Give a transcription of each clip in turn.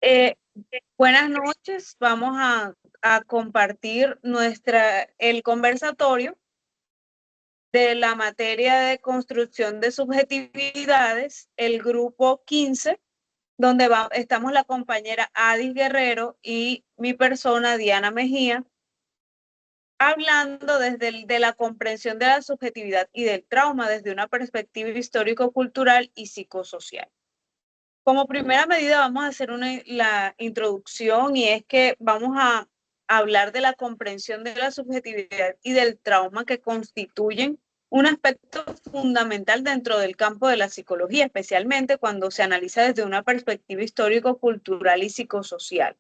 Eh, Buenas noches, vamos a compartir el conversatorio de la materia de construcción de subjetividades, el grupo 15, donde estamos la compañera Adis Guerrero y mi persona Diana Mejía, hablando de la comprensión de la subjetividad y del trauma desde una perspectiva histórico-cultural y psicosocial. Como primera medida vamos a hacer la introducción y es que vamos a hablar de la comprensión de la subjetividad y del trauma que constituyen un aspecto fundamental dentro del campo de la psicología, especialmente cuando se analiza desde una perspectiva histórico-cultural y psicosocial.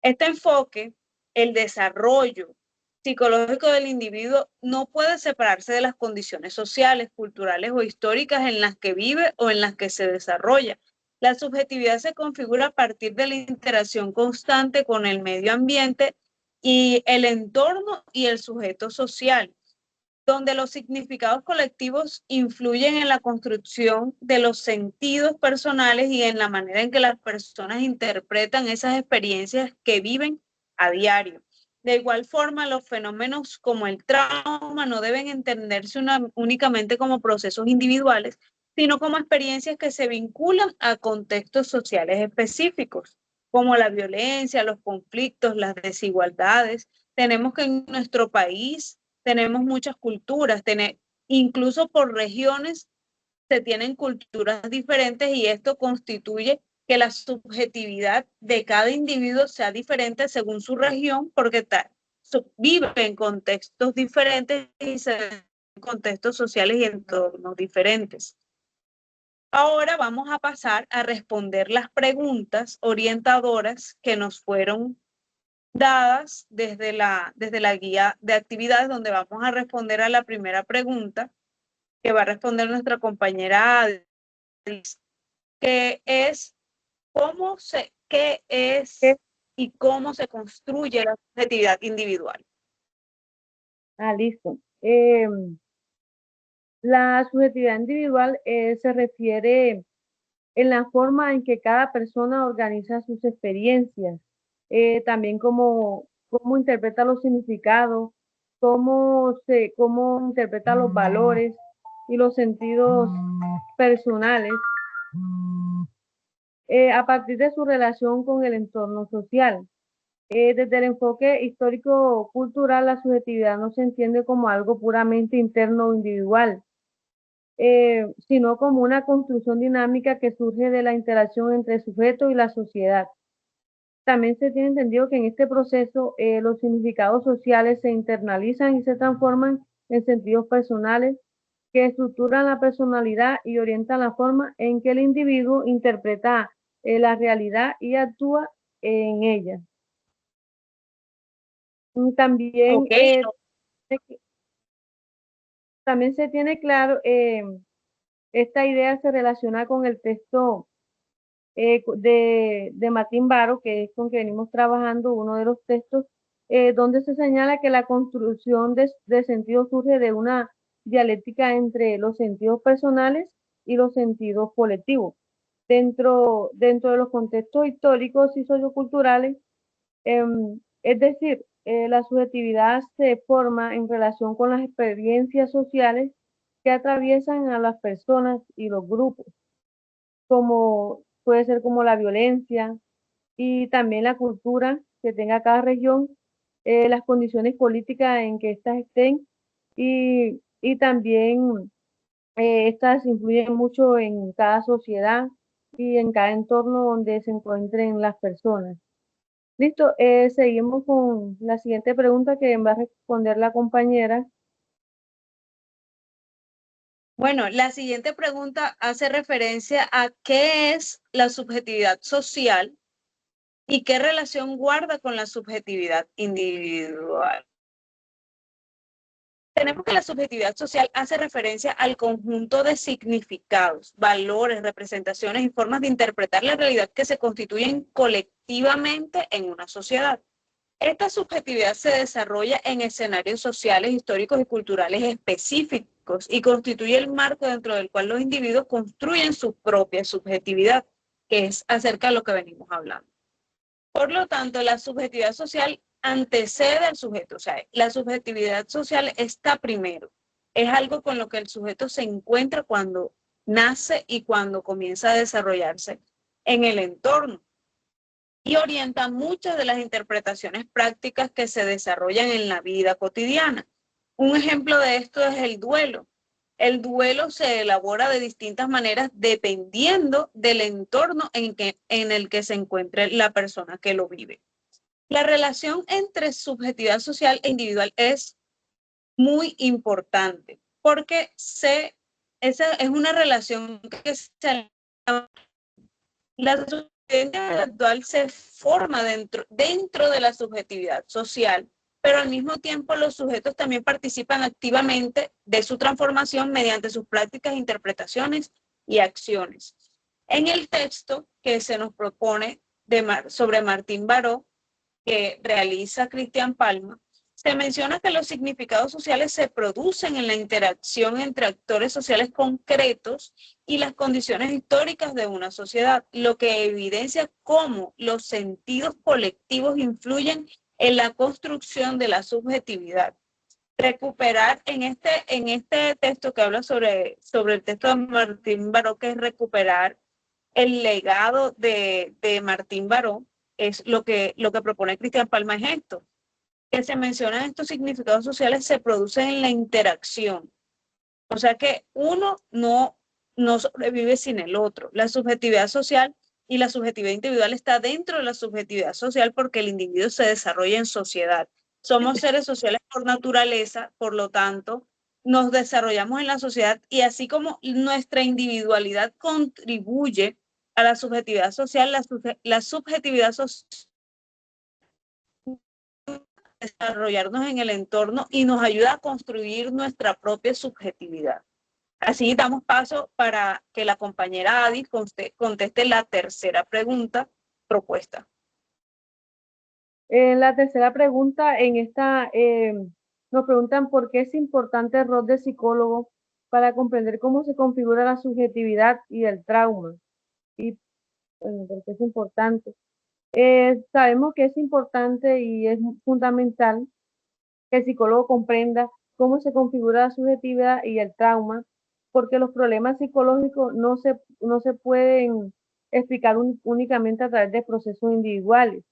Este enfoque, el desarrollo psicológico del individuo, no puede separarse de las condiciones sociales, culturales o históricas en las que vive o en las que se desarrolla. La subjetividad se configura a partir de la interacción constante con el medio ambiente y el entorno y el sujeto social, donde los significados colectivos influyen en la construcción de los sentidos personales y en la manera en que las personas interpretan esas experiencias que viven a diario. De igual forma, los fenómenos como el trauma no deben entenderse únicamente como procesos individuales, sino como experiencias que se vinculan a contextos sociales específicos, como la violencia, los conflictos, las desigualdades. Tenemos que en nuestro país tenemos muchas culturas, incluso por regiones se tienen culturas diferentes y esto constituye que la subjetividad de cada individuo sea diferente según su región, porque vive en contextos diferentes y en contextos sociales y entornos diferentes. Ahora vamos a pasar a responder las preguntas orientadoras que nos fueron dadas desde la guía de actividades, donde vamos a responder a la primera pregunta que va a responder nuestra compañera Adis, que es qué es y cómo se construye la subjetividad individual. Listo. La subjetividad individual se refiere en la forma en que cada persona organiza sus experiencias, también cómo interpreta los significados, cómo interpreta los valores y los sentidos personales a partir de su relación con el entorno social. Desde el enfoque histórico-cultural, la subjetividad no se entiende como algo puramente interno o individual, sino como una construcción dinámica que surge de la interacción entre el sujeto y la sociedad. También se tiene entendido que en este proceso los significados sociales se internalizan y se transforman en sentidos personales que estructuran la personalidad y orientan la forma en que el individuo interpreta la realidad y actúa en ella. También, Okay. también se tiene claro, esta idea se relaciona con el texto de Martín Baro, que es con que venimos trabajando, uno de los textos, donde se señala que la construcción de sentido surge de una dialéctica entre los sentidos personales y los sentidos colectivos. Dentro de los contextos históricos y socioculturales, es decir, la subjetividad se forma en relación con las experiencias sociales que atraviesan a las personas y los grupos, como puede ser como la violencia y también la cultura que tenga cada región, las condiciones políticas en que éstas estén y también estas influyen mucho en cada sociedad y en cada entorno donde se encuentren las personas. Listo, seguimos con la siguiente pregunta que va a responder la compañera. Bueno, la siguiente pregunta hace referencia a qué es la subjetividad social y qué relación guarda con la subjetividad individual. Tenemos que la subjetividad social hace referencia al conjunto de significados, valores, representaciones y formas de interpretar la realidad que se constituyen colectivamente en una sociedad. Esta subjetividad se desarrolla en escenarios sociales, históricos y culturales específicos y constituye el marco dentro del cual los individuos construyen su propia subjetividad, que es acerca de lo que venimos hablando. Por lo tanto, la subjetividad social antecede al sujeto, o sea, la subjetividad social está primero. Es algo con lo que el sujeto se encuentra cuando nace y cuando comienza a desarrollarse en el entorno y orienta muchas de las interpretaciones prácticas que se desarrollan en la vida cotidiana. Un ejemplo de esto es el duelo. El duelo se elabora de distintas maneras dependiendo del entorno en el que se encuentre la persona que lo vive. La relación entre subjetividad social e individual es muy importante porque esa es una relación que la subjetividad actual se forma dentro de la subjetividad social, pero al mismo tiempo los sujetos también participan activamente de su transformación mediante sus prácticas, interpretaciones y acciones. En el texto que se nos propone sobre Martín Baró, que realiza Cristian Palma, se menciona que los significados sociales se producen en la interacción entre actores sociales concretos y las condiciones históricas de una sociedad, lo que evidencia cómo los sentidos colectivos influyen en la construcción de la subjetividad. Recuperar en este texto que habla sobre el texto de Martín Baró, que es recuperar el legado de Martín Baró, es lo que propone Cristian Palma, es esto, que se mencionan estos significados sociales se producen en la interacción. O sea que uno no sobrevive sin el otro. La subjetividad social y la subjetividad individual está dentro de la subjetividad social porque el individuo se desarrolla en sociedad. Somos seres sociales por naturaleza, por lo tanto, nos desarrollamos en la sociedad y así como nuestra individualidad contribuye a la subjetividad social, la subjetividad social desarrollarnos en el entorno y nos ayuda a construir nuestra propia subjetividad. Así damos paso para que la compañera Adi conteste la tercera pregunta propuesta. La tercera pregunta en esta nos preguntan por qué es importante el rol de psicólogo para comprender cómo se configura la subjetividad y el trauma. Y bueno, por qué es importante. Sabemos que es importante y es fundamental que el psicólogo comprenda cómo se configura la subjetividad y el trauma, porque los problemas psicológicos no se pueden explicar únicamente a través de procesos individuales,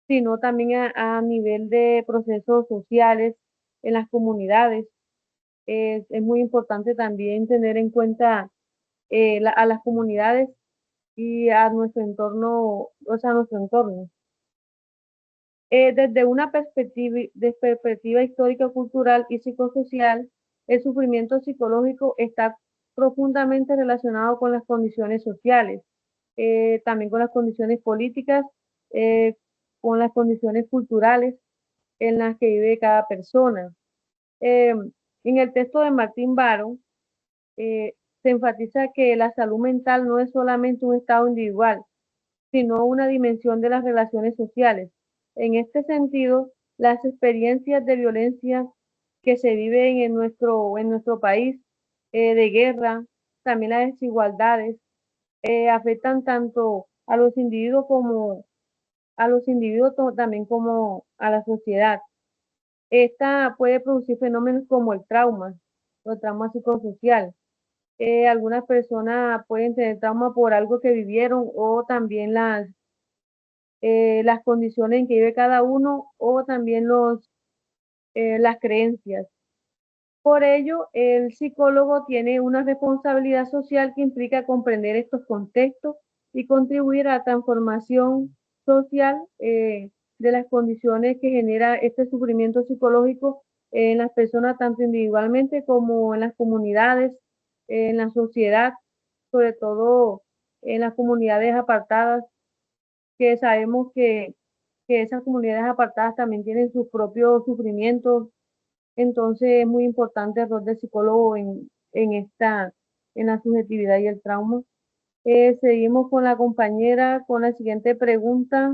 sino también a nivel de procesos sociales en las comunidades. Es muy importante también tener en cuenta a las comunidades y a nuestro entorno, o sea, a nuestro entorno. Desde una perspectiva histórica, cultural y psicosocial, el sufrimiento psicológico está profundamente relacionado con las condiciones sociales, también con las condiciones políticas, eh, con las condiciones culturales en las que vive cada persona. En el texto de Martín Baró, se enfatiza que la salud mental no es solamente un estado individual, sino una dimensión de las relaciones sociales. En este sentido, las experiencias de violencia que se viven en nuestro país, de guerra, también las desigualdades, afectan tanto a los individuos también como a la sociedad. Esta puede producir fenómenos como el trauma o el trauma psicosocial. Algunas personas pueden tener trauma por algo que vivieron o también las condiciones en que vive cada uno o también las creencias. Por ello, el psicólogo tiene una responsabilidad social que implica comprender estos contextos y contribuir a la transformación social de las condiciones que genera este sufrimiento psicológico en las personas, tanto individualmente como en las comunidades, en la sociedad, sobre todo en las comunidades apartadas, que sabemos que esas comunidades apartadas también tienen sus propios sufrimientos. Entonces es muy importante el rol del psicólogo en la subjetividad y el trauma. Seguimos con la compañera con la siguiente pregunta.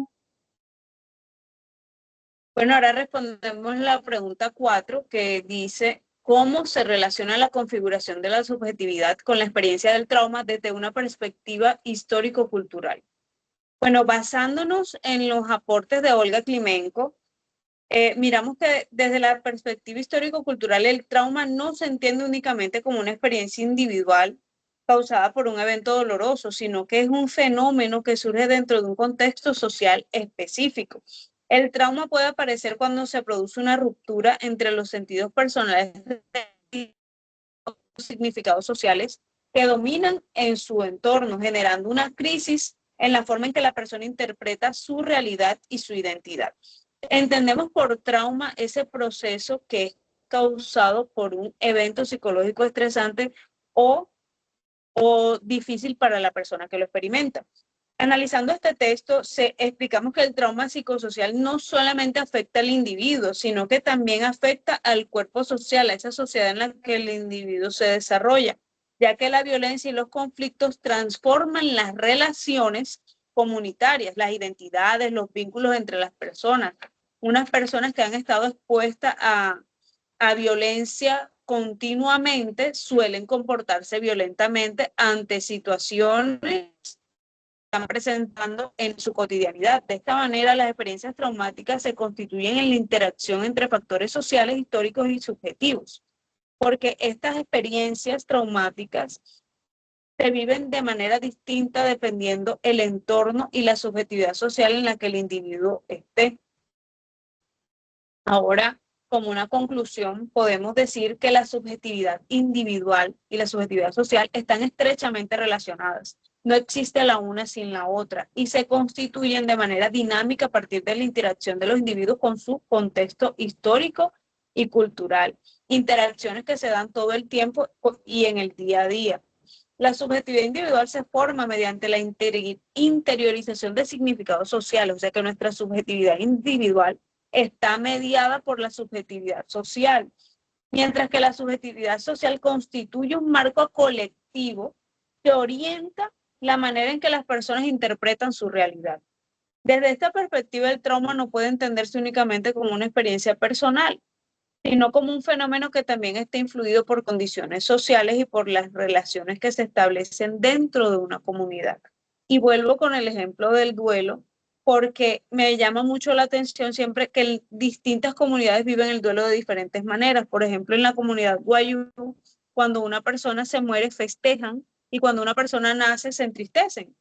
Bueno, ahora respondemos la pregunta 4, que dice, ¿cómo se relaciona la configuración de la subjetividad con la experiencia del trauma desde una perspectiva histórico-cultural? Bueno, basándonos en los aportes de Olga Klimenko, miramos que desde la perspectiva histórico-cultural el trauma no se entiende únicamente como una experiencia individual causada por un evento doloroso, sino que es un fenómeno que surge dentro de un contexto social específico. El trauma puede aparecer cuando se produce una ruptura entre los sentidos personales y los significados sociales que dominan en su entorno, generando una crisis en la forma en que la persona interpreta su realidad y su identidad. Entendemos por trauma ese proceso que es causado por un evento psicológico estresante o, difícil para la persona que lo experimenta. Analizando este texto, explicamos que el trauma psicosocial no solamente afecta al individuo, sino que también afecta al cuerpo social, a esa sociedad en la que el individuo se desarrolla, ya que la violencia y los conflictos transforman las relaciones comunitarias, las identidades, los vínculos entre las personas. Unas personas que han estado expuestas a violencia continuamente suelen comportarse violentamente ante situaciones están presentando en su cotidianidad. De esta manera, las experiencias traumáticas se constituyen en la interacción entre factores sociales, históricos y subjetivos, porque estas experiencias traumáticas se viven de manera distinta dependiendo el entorno y la subjetividad social en la que el individuo esté. Ahora, como una conclusión, podemos decir que la subjetividad individual y la subjetividad social están estrechamente relacionadas. No existe la una sin la otra y se constituyen de manera dinámica a partir de la interacción de los individuos con su contexto histórico y cultural. Interacciones que se dan todo el tiempo y en el día a día. La subjetividad individual se forma mediante la interiorización de significados sociales, o sea que nuestra subjetividad individual está mediada por la subjetividad social, mientras que la subjetividad social constituye un marco colectivo que orienta la manera en que las personas interpretan su realidad. Desde esta perspectiva, el trauma no puede entenderse únicamente como una experiencia personal, sino como un fenómeno que también está influido por condiciones sociales y por las relaciones que se establecen dentro de una comunidad. Y vuelvo con el ejemplo del duelo, porque me llama mucho la atención siempre que distintas comunidades viven el duelo de diferentes maneras. Por ejemplo, en la comunidad Guayú, cuando una persona se muere, festejan, y cuando una persona nace, se entristecen.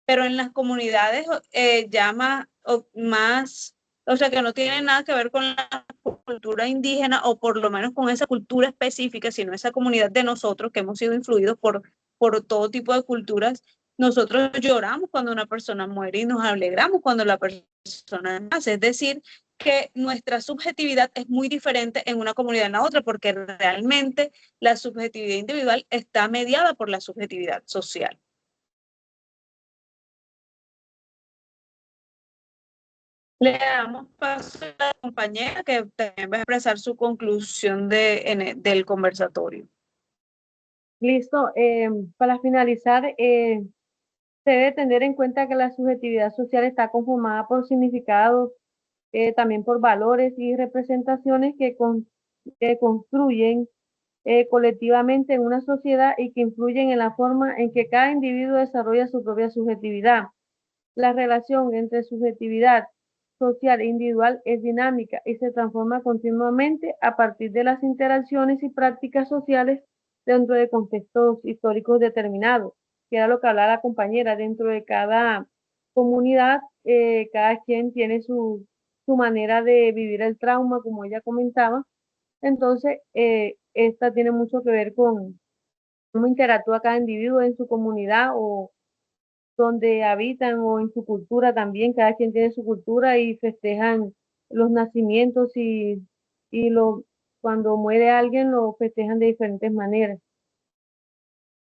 Pero en las comunidades ya más, o sea, que no tienen nada que ver con la cultura indígena o por lo menos con esa cultura específica, sino esa comunidad de nosotros que hemos sido influidos por todo tipo de culturas. Nosotros lloramos cuando una persona muere y nos alegramos cuando la persona nace. Es decir, que nuestra subjetividad es muy diferente en una comunidad y en la otra, porque realmente la subjetividad individual está mediada por la subjetividad social. Le damos paso a la compañera que también va a expresar su conclusión del conversatorio. Listo. Para finalizar, se debe tener en cuenta que la subjetividad social está conformada por significados, también por valores y representaciones que construyen colectivamente en una sociedad y que influyen en la forma en que cada individuo desarrolla su propia subjetividad. La relación entre subjetividad social e individual es dinámica y se transforma continuamente a partir de las interacciones y prácticas sociales dentro de contextos históricos determinados, que era lo que hablaba la compañera. Dentro de cada comunidad, cada quien tiene su manera de vivir el trauma, como ella comentaba. Entonces, esta tiene mucho que ver con cómo interactúa cada individuo en su comunidad o donde habitan o en su cultura también. Cada quien tiene su cultura y festejan los nacimientos y cuando muere alguien lo festejan de diferentes maneras.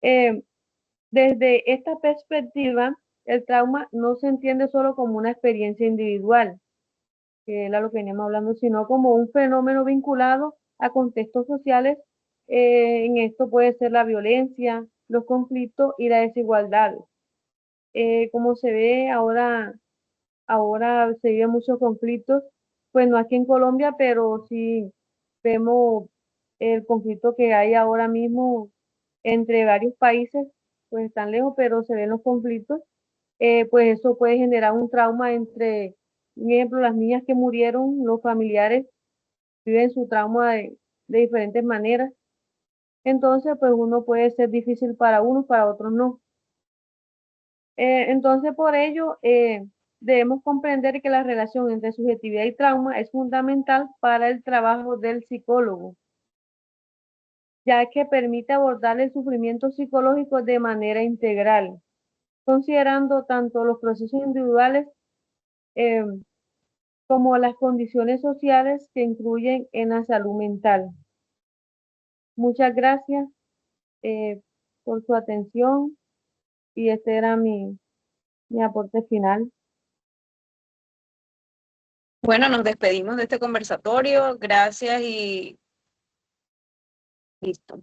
Eh, Desde esta perspectiva, el trauma no se entiende solo como una experiencia individual, que era lo que veníamos hablando, sino como un fenómeno vinculado a contextos sociales. En esto puede ser la violencia, los conflictos y la desigualdad. Como se ve ahora se viven muchos conflictos, pues no aquí en Colombia, pero sí vemos el conflicto que hay ahora mismo entre varios países, pues están lejos, pero se ven los conflictos. pues eso puede generar un trauma entre, por ejemplo, las niñas que murieron, los familiares viven su trauma de diferentes maneras. Entonces, pues uno puede ser difícil para unos, para otros no. Entonces, por ello, debemos comprender que la relación entre subjetividad y trauma es fundamental para el trabajo del psicólogo, ya que permite abordar el sufrimiento psicológico de manera integral, considerando tanto los procesos individuales eh, como las condiciones sociales que incluyen en la salud mental. Muchas gracias por su atención y este era mi aporte final. Bueno, nos despedimos de este conversatorio. Gracias y listo.